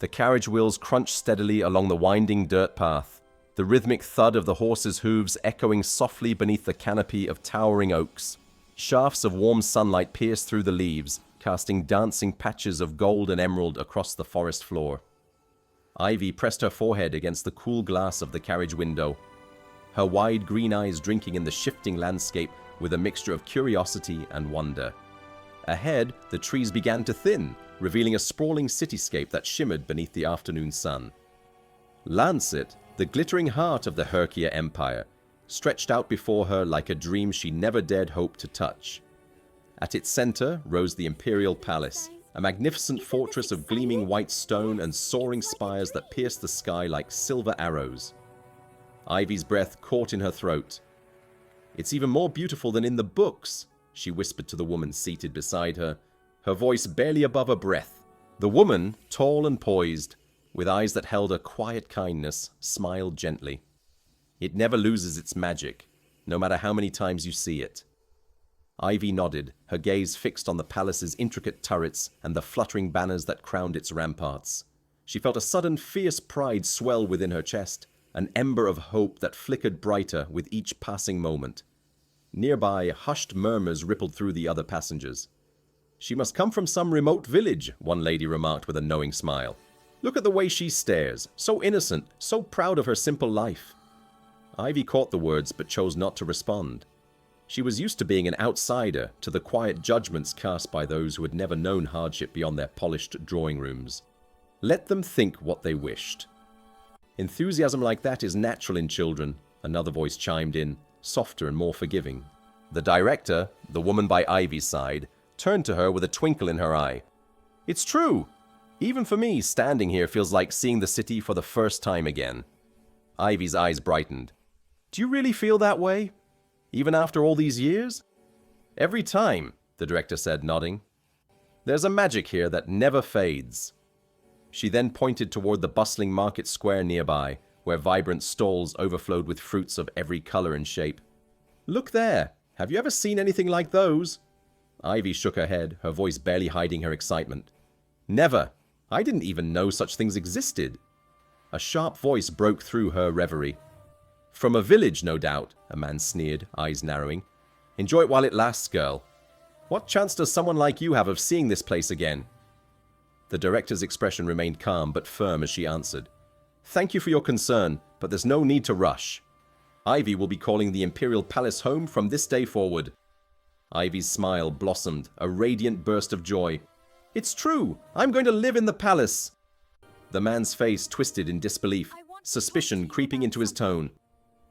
The carriage wheels crunched steadily along the winding dirt path, the rhythmic thud of the horses' hooves echoing softly beneath the canopy of towering oaks. Shafts of warm sunlight pierced through the leaves, casting dancing patches of gold and emerald across the forest floor. Ivy pressed her forehead against the cool glass of the carriage window, her wide green eyes drinking in the shifting landscape with a mixture of curiosity and wonder. Ahead, the trees began to thin, revealing a sprawling cityscape that shimmered beneath the afternoon sun. Lancet, the glittering heart of the Herkia Empire, stretched out before her like a dream she never dared hope to touch. At its center rose the Imperial Palace, a magnificent fortress of gleaming white stone and soaring spires that pierced the sky like silver arrows. Ivy's breath caught in her throat. "It's even more beautiful than in the books," she whispered to the woman seated beside her, her voice barely above her breath. The woman, tall and poised, with eyes that held a quiet kindness, smiled gently. "It never loses its magic, no matter how many times you see it." Ivy nodded, her gaze fixed on the palace's intricate turrets and the fluttering banners that crowned its ramparts. She felt a sudden fierce pride swell within her chest, an ember of hope that flickered brighter with each passing moment. Nearby, hushed murmurs rippled through the other passengers. "She must come from some remote village," one lady remarked with a knowing smile. "Look at the way she stares, so innocent, so proud of her simple life." Ivy caught the words but chose not to respond. She was used to being an outsider to the quiet judgments cast by those who had never known hardship beyond their polished drawing rooms. Let them think what they wished. "Enthusiasm like that is natural in children," another voice chimed in, softer and more forgiving. The director, the woman by Ivy's side, turned to her with a twinkle in her eye. "It's true. Even for me, standing here feels like seeing the city for the first time again." Ivy's eyes brightened. "Do you really feel that way? Even after all these years?" "Every time," the director said, nodding. "There's a magic here that never fades." She then pointed toward the bustling market square nearby, where vibrant stalls overflowed with fruits of every color and shape. "Look there! Have you ever seen anything like those?" Ivy shook her head, her voice barely hiding her excitement. "Never! I didn't even know such things existed." A sharp voice broke through her reverie. "From a village, no doubt," a man sneered, eyes narrowing. "Enjoy it while it lasts, girl. What chance does someone like you have of seeing this place again?" The director's expression remained calm but firm as she answered. "Thank you for your concern, but there's no need to rush. Ivy will be calling the Imperial Palace home from this day forward." Ivy's smile blossomed, a radiant burst of joy. "It's true! I'm going to live in the palace!" The man's face twisted in disbelief, suspicion creeping into his tone.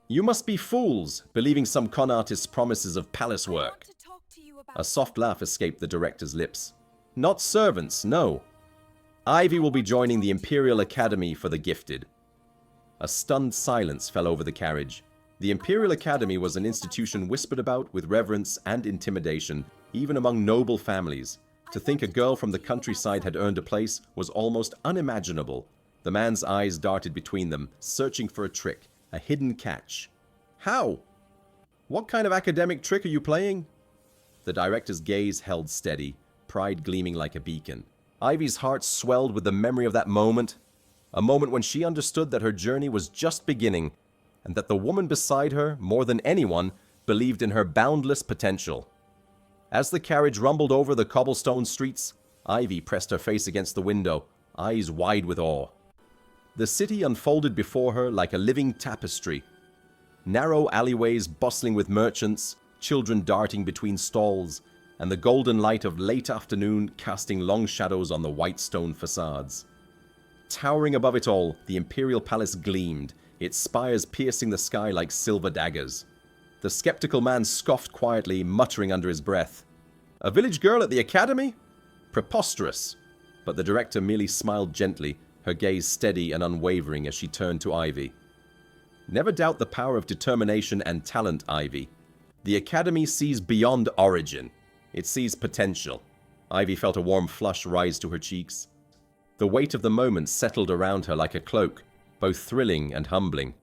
"You must be fools, believing some con artist's promises of palace work." A soft laugh escaped the director's lips. "Not servants, no. Ivy will be joining the Imperial Academy for the gifted." A stunned silence fell over the carriage. The Imperial Academy was an institution whispered about with reverence and intimidation, even among noble families. To think a girl from the countryside had earned a place was almost unimaginable. The man's eyes darted between them, searching for a trick, a hidden catch. "How? What kind of academic trick are you playing?" The director's gaze held steady, pride gleaming like a beacon. Ivy's heart swelled with the memory of that moment, a moment when she understood that her journey was just beginning, and that the woman beside her, more than anyone, believed in her boundless potential. As the carriage rumbled over the cobblestone streets, Ivy pressed her face against the window, eyes wide with awe. The city unfolded before her like a living tapestry. Narrow alleyways bustling with merchants, children darting between stalls, and the golden light of late afternoon casting long shadows on the white stone facades. Towering above it all, the Imperial Palace gleamed, its spires piercing the sky like silver daggers. The skeptical man scoffed quietly, muttering under his breath. "A village girl at the academy? Preposterous!" But the director merely smiled gently, her gaze steady and unwavering as she turned to Ivy. "Never doubt the power of determination and talent, Ivy. The academy sees beyond origin. It sees potential." Ivy felt a warm flush rise to her cheeks. The weight of the moment settled around her like a cloak, both thrilling and humbling.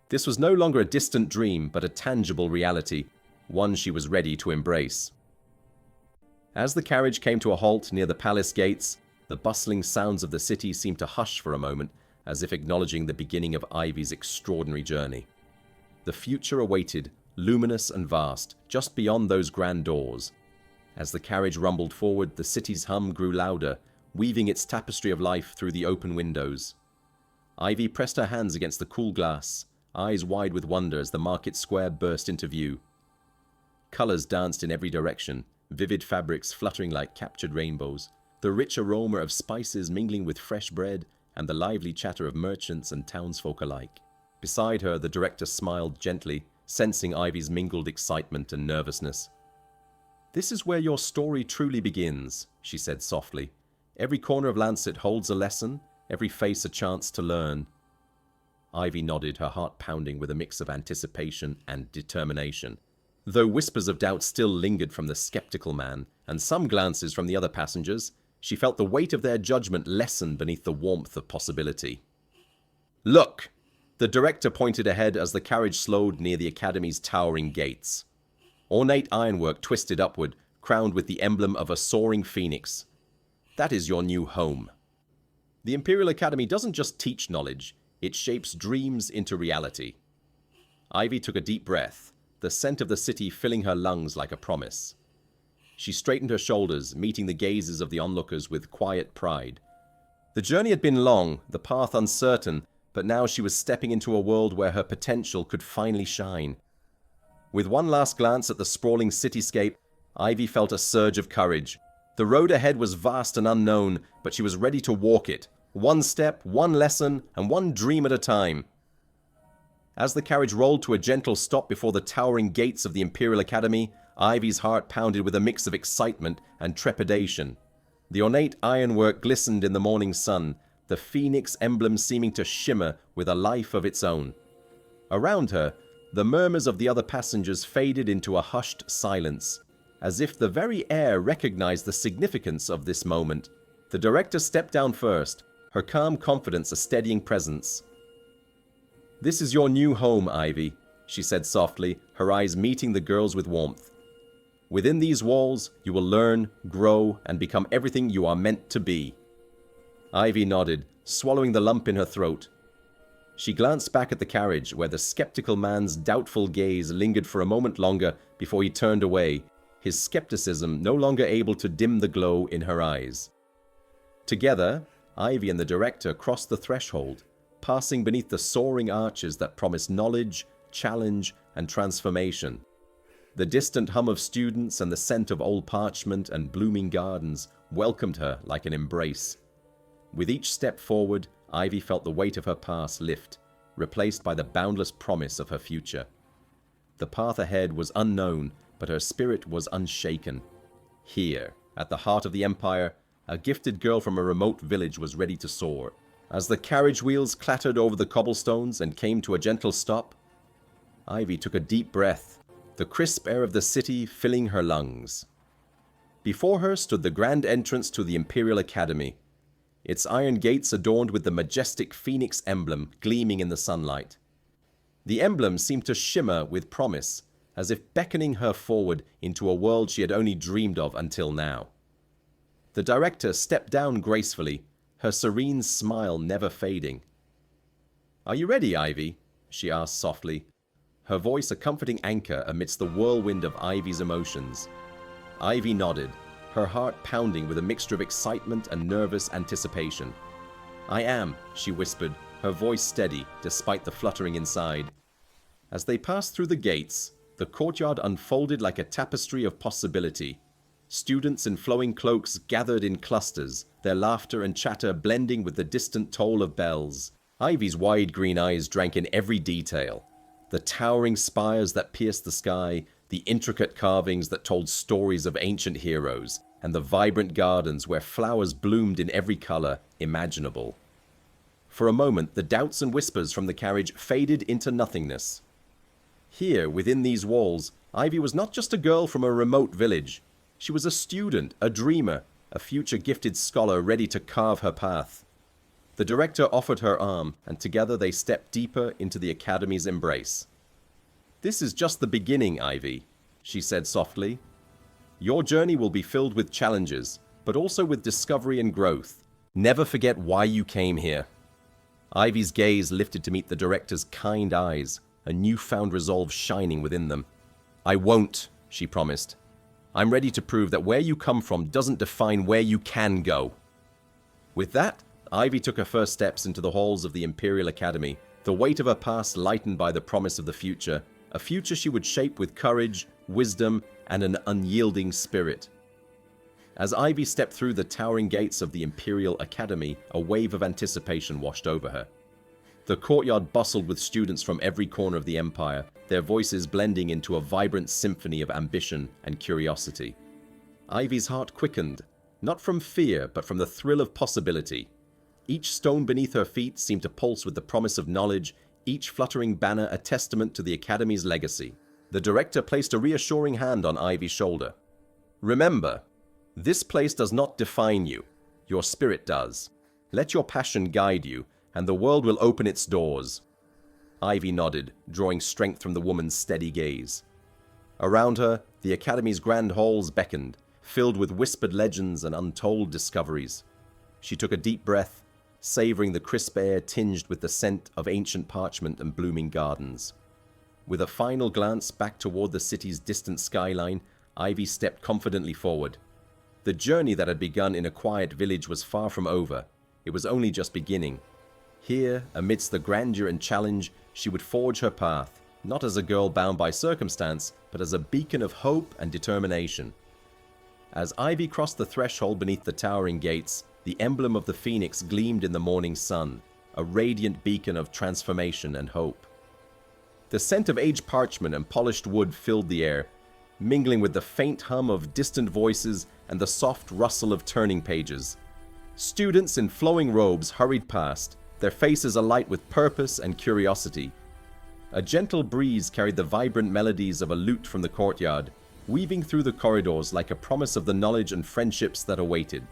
This was no longer a distant dream, but a tangible reality, one she was ready to embrace. As the carriage came to a halt near the palace gates, The bustling sounds of the city seemed to hush for a moment, as if acknowledging the beginning of Ivy's extraordinary journey. The future awaited, luminous and vast, just beyond those grand doors. As the carriage rumbled forward, the city's hum grew louder, weaving its tapestry of life through the open windows. Ivy pressed her hands against the cool glass, eyes wide with wonder as the market square burst into view. Colors danced in every direction, vivid fabrics fluttering like captured rainbows, the rich aroma of spices mingling with fresh bread, and the lively chatter of merchants and townsfolk alike. Beside her, the director smiled gently, sensing Ivy's mingled excitement and nervousness. "This is where your story truly begins," she said softly. "Every corner of Lancet holds a lesson, every face a chance to learn." Ivy nodded, her heart pounding with a mix of anticipation and determination. Though whispers of doubt still lingered from the skeptical man, and some glances from the other passengers, she felt the weight of their judgment lessen beneath the warmth of possibility. "Look!" The director pointed ahead as the carriage slowed near the Academy's towering gates. Ornate ironwork twisted upward, crowned with the emblem of a soaring phoenix. "That is your new home." The Imperial Academy doesn't just teach knowledge, it shapes dreams into reality. Ivy took a deep breath, the scent of the city filling her lungs like a promise. She straightened her shoulders, meeting the gazes of the onlookers with quiet pride. The journey had been long, the path uncertain, but now she was stepping into a world where her potential could finally shine. With one last glance at the sprawling cityscape, Ivy felt a surge of courage. The road ahead was vast and unknown, but she was ready to walk it, one step, one lesson, and one dream at a time. As the carriage rolled to a gentle stop before the towering gates of the Imperial Academy, Ivy's heart pounded with a mix of excitement and trepidation. The ornate ironwork glistened in the morning sun, the phoenix emblem seeming to shimmer with a life of its own. Around her, the murmurs of the other passengers faded into a hushed silence, as if the very air recognized the significance of this moment. The director stepped down first, her calm confidence a steadying presence. "This is your new home, Ivy," she said softly, her eyes meeting the girls with warmth. "Within these walls, you will learn, grow, and become everything you are meant to be." Ivy nodded, swallowing the lump in her throat. She glanced back at the carriage, where the skeptical man's doubtful gaze lingered for a moment longer before he turned away, his skepticism no longer able to dim the glow in her eyes. Together, Ivy and the director crossed the threshold, passing beneath the soaring arches that promised knowledge, challenge, and transformation. The distant hum of students and the scent of old parchment and blooming gardens welcomed her like an embrace. With each step forward, Ivy felt the weight of her past lift, replaced by the boundless promise of her future. The path ahead was unknown, but her spirit was unshaken. Here, at the heart of the Empire, a gifted girl from a remote village was ready to soar. As the carriage wheels clattered over the cobblestones and came to a gentle stop, Ivy took a deep breath, the crisp air of the city filling her lungs. Before her stood the grand entrance to the Imperial Academy, its iron gates adorned with the majestic phoenix emblem gleaming in the sunlight. The emblem seemed to shimmer with promise, as if beckoning her forward into a world she had only dreamed of until now. The director stepped down gracefully, her serene smile never fading. "Are you ready, Ivy?" she asked softly, her voice a comforting anchor amidst the whirlwind of Ivy's emotions. Ivy nodded, her heart pounding with a mixture of excitement and nervous anticipation. "I am," she whispered, her voice steady despite the fluttering inside. As they passed through the gates, the courtyard unfolded like a tapestry of possibility. Students in flowing cloaks gathered in clusters, their laughter and chatter blending with the distant toll of bells. Ivy's wide green eyes drank in every detail. The towering spires that pierced the sky, the intricate carvings that told stories of ancient heroes, and the vibrant gardens where flowers bloomed in every color imaginable. For a moment, the doubts and whispers from the carriage faded into nothingness. Here, within these walls, Ivy was not just a girl from a remote village. She was a student, a dreamer, a future gifted scholar ready to carve her path. The director offered her arm, and together they stepped deeper into the Academy's embrace. "This is just the beginning, Ivy," she said softly. "Your journey will be filled with challenges, but also with discovery and growth. Never forget why you came here. Ivy's gaze lifted to meet the director's kind eyes, a newfound resolve shining within them. I won't, she promised. I'm ready to prove that where you come from doesn't define where you can go. With that, Ivy took her first steps into the halls of the Imperial Academy, the weight of her past lightened by the promise of the future, a future she would shape with courage, wisdom, and an unyielding spirit. As Ivy stepped through the towering gates of the Imperial Academy, a wave of anticipation washed over her. The courtyard bustled with students from every corner of the Empire, their voices blending into a vibrant symphony of ambition and curiosity. Ivy's heart quickened, not from fear, but from the thrill of possibility. Each stone beneath her feet seemed to pulse with the promise of knowledge, each fluttering banner a testament to the Academy's legacy. The director placed a reassuring hand on Ivy's shoulder. Remember, this place does not define you. Your spirit does. Let your passion guide you, and the world will open its doors. Ivy nodded, drawing strength from the woman's steady gaze. Around her, the Academy's grand halls beckoned, filled with whispered legends and untold discoveries. She took a deep breath, savoring the crisp air tinged with the scent of ancient parchment and blooming gardens. With a final glance back toward the city's distant skyline, Ivy stepped confidently forward. The journey that had begun in a quiet village was far from over. It was only just beginning. Here, amidst the grandeur and challenge, she would forge her path, not as a girl bound by circumstance, but as a beacon of hope and determination. As Ivy crossed the threshold beneath the towering gates, the emblem of the phoenix gleamed in the morning sun, a radiant beacon of transformation and hope. The scent of aged parchment and polished wood filled the air, mingling with the faint hum of distant voices and the soft rustle of turning pages. Students in flowing robes hurried past, their faces alight with purpose and curiosity. A gentle breeze carried the vibrant melodies of a lute from the courtyard, weaving through the corridors like a promise of the knowledge and friendships that awaited.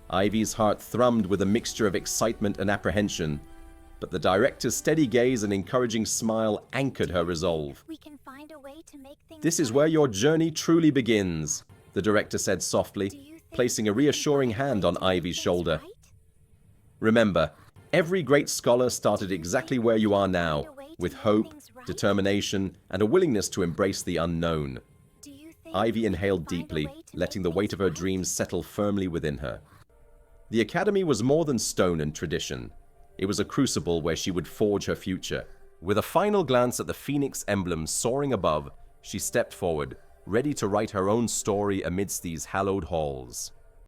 Ivy's heart thrummed with a mixture of excitement and apprehension, but the director's steady gaze and encouraging smile anchored her resolve. We can find a way to make things This is right. where your journey truly begins, the director said softly, placing a reassuring hand on Ivy's shoulder. Right? Remember, every great scholar started exactly where you are now, with hope, determination, and a willingness to embrace the unknown. Do you think Ivy we can inhaled find a deeply, way to letting make the weight things of her right? dreams settle firmly within her. The Academy was more than stone and tradition. It was a crucible where she would forge her future. With a final glance at the phoenix emblem soaring above, she stepped forward, ready to write her own story amidst these hallowed halls.